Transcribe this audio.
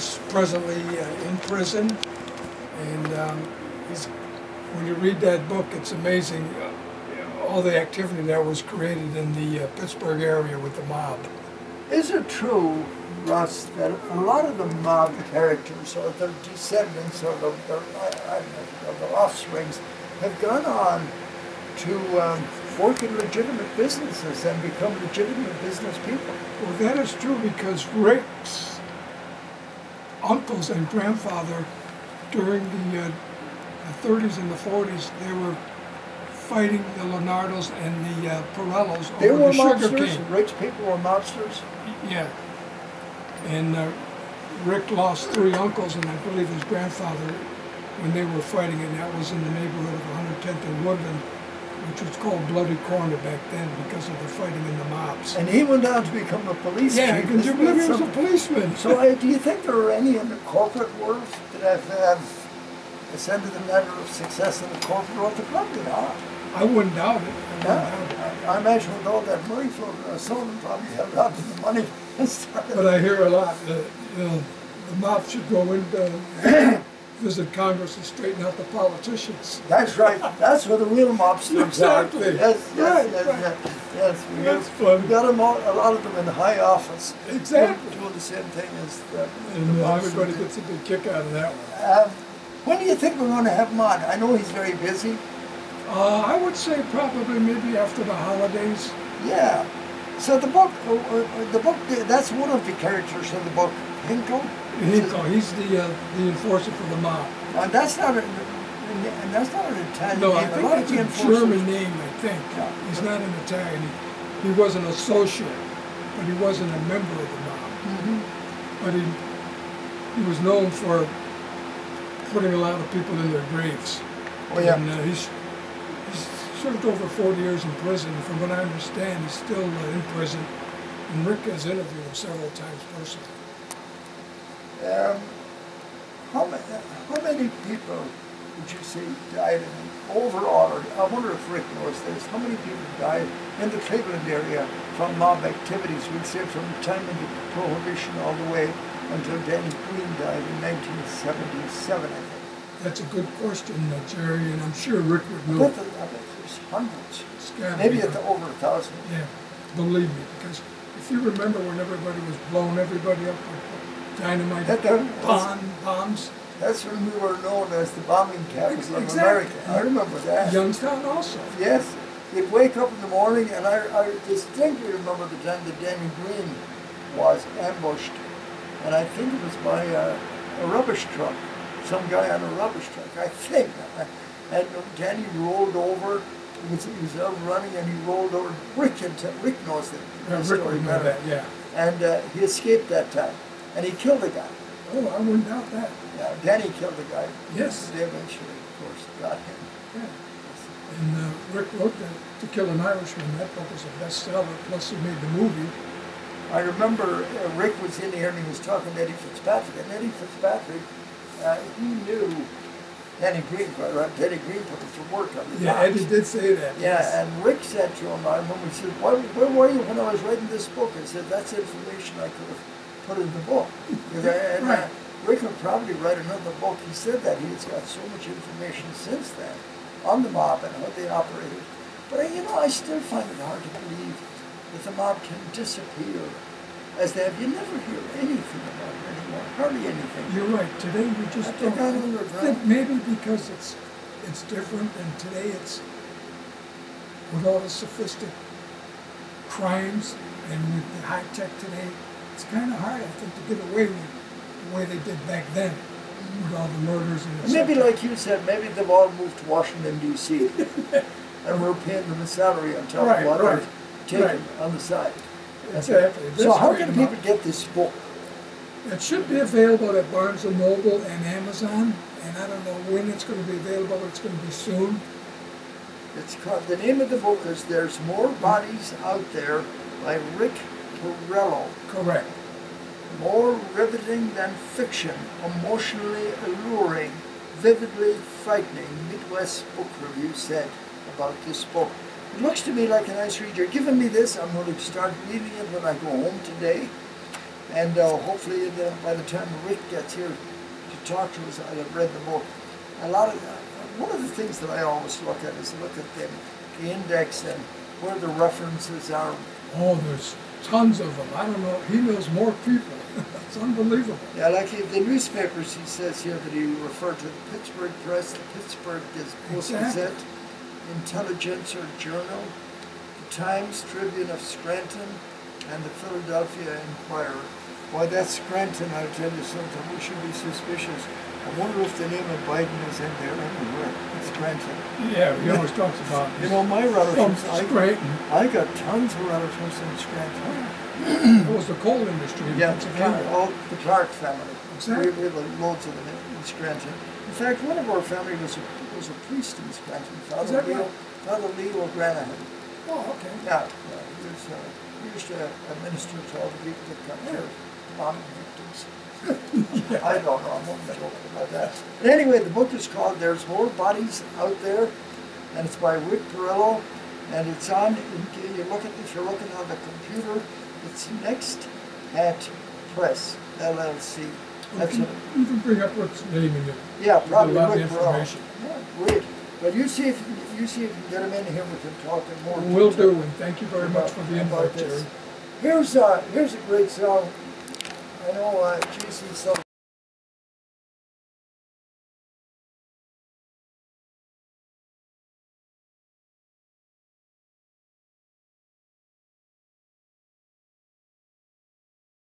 He's presently in prison, and when you read that book, it's amazing all the activity that was created in the Pittsburgh area with the mob. Is it true, Russ, that a lot of the mob characters or their descendants or their offsprings have gone on to work in legitimate businesses and become legitimate business people? Well, that is true because Rick's uncles and grandfather during the 30s and the 40s, they were fighting the Leonardos and the Porellos over the sugar cane. Rick's people were mobsters? Yeah. And Rick lost 3 uncles and I believe his grandfather when they were fighting, and that was in the neighborhood of 110th and Woodland, which was called Bloody Corner back then because of the fighting in the mobs. And he went on to become a police chief. Yeah, because he was a policeman. So do you think there are any in the corporate world that have ascended the ladder of success in the corporate world? Probably not. I wouldn't doubt it. I imagine with all that money floating around, some of them probably held on to the money and started. But I hear a lot that the mob should go into visit Congress and straighten out the politicians. That's right. That's where the real mobsters exactly. are. Yes, yes. That's fun. We got them all, a lot of them in the high office. Exactly. Doing the same thing as the everybody gets a big kick out of that one. When do you think we're going to have him on? I know he's very busy. I would say probably maybe after the holidays. Yeah. So the book, that's one of the characters in the book, Hinkle. Hinkle, he's the enforcer for the mob. And that's not an Italian name. I think it's a German name, I think. Yeah. He's not an Italian. He was an associate, but he wasn't a member of the mob. Mm-hmm. But he was known for putting a lot of people in their graves. Oh, yeah. And he's served over 40 years in prison. From what I understand, he's still in prison. And Rick has interviewed him several times personally. How many people would you say died overall? I wonder if Rick knows this. How many people died in the Cleveland area from mob activities? We'd say from the time of the Prohibition all the way until Danny Green died in 1977, I think. That's a good question, Jerry, and I'm sure Rick would know. I bet there's hundreds. Maybe over 1,000. Yeah, believe me, because if you remember when everybody was blowing everybody up with dynamite bombs. That's when we were known as the bombing capital of America. I remember that. Youngstown also. Yes. You'd wake up in the morning, and I distinctly remember the time that Danny Green was ambushed. And I think it was by a rubbish truck. Some guy on a rubbish truck, I think. And Danny rolled over. He was out running, and he rolled over. Rick knows that. Rick would know that, yeah. And he escaped that time. And he killed a guy. Oh, I wouldn't doubt that. Yeah, Danny killed the guy. Yes. They eventually, of course, got him. Yeah. And Rick wrote that To Kill an Irishman. That book was a bestseller, plus he made the movie. I remember Rick was in here and he was talking to Eddie Fitzpatrick. And Eddie Fitzpatrick, he knew Danny Green, right? Danny Green put him to work on the Yeah, Eddie did say that. Yeah, yes. and Rick said to him, I remember, he said, where were you when I was writing this book? I said, that's information I could have put in the book. Right. Rick would probably write another book. He said that he's got so much information since then on the mob and how they operated. But I still find it hard to believe that the mob can disappear as they have. You never hear anything about it anymore, hardly anything. You're right. Today we just don't. I think maybe because it's different, and today it's with all the sophisticated crimes and with the high tech today, it's kind of hard, I think, to get away with the way they did back then with all the murders and maybe like you said, maybe they've all moved to Washington, D.C. and we're paying them a salary on top of what they're taking on the side. Exactly. So how can people get this book? It should be available at Barnes & Noble and Amazon, and I don't know when it's going to be available, but it's going to be soon. It's called, the name of the book is There's More Bodies Out There by Rick Porello. Correct. More riveting than fiction, emotionally alluring, vividly frightening, Midwest Book Review said about this book. It looks to me like a nice read. You're giving me this. I'm going to start reading it when I go home today. And hopefully by the time Rick gets here to talk to us, I'll have read the book. One of the things that I always look at is look at the index and where the references are. Oh, there's tons of them. I don't know. He knows more people. It's unbelievable. Yeah, like the newspapers, he says here that he referred to the Pittsburgh Press, the Pittsburgh Post-Gazette, Intelligencer Journal, the Times Tribune of Scranton, and the Philadelphia Inquirer. Boy, that's Scranton, I'll tell you something. We should be suspicious. I wonder if the name of Biden is in there anywhere. It's Scranton. Yeah, he always talks about You know, my relatives, Scranton. I got tons of relatives in Scranton. It was the coal industry in Pennsylvania. All the Clark family. Exactly. We have loads of them in Scranton. In fact, one of our family was a priest in Scranton, Father Leo Granahan. Oh, okay. Yeah, he used to administer to all the people that come here, bombing victims. I don't know, I'm only joking about that. But anyway, the book is called There's More Bodies Out There, and it's by Rick Porello, and it's on, if you're looking on the computer, it's Next at Press, LLC. That's you can bring up Rick's name in it. Yeah, probably a lot Rick of information. Yeah, great. But you see if you can get him in here, we can talk in more. Will do, and thank you very much for the invite, Jerry. Here's a great song. I know GC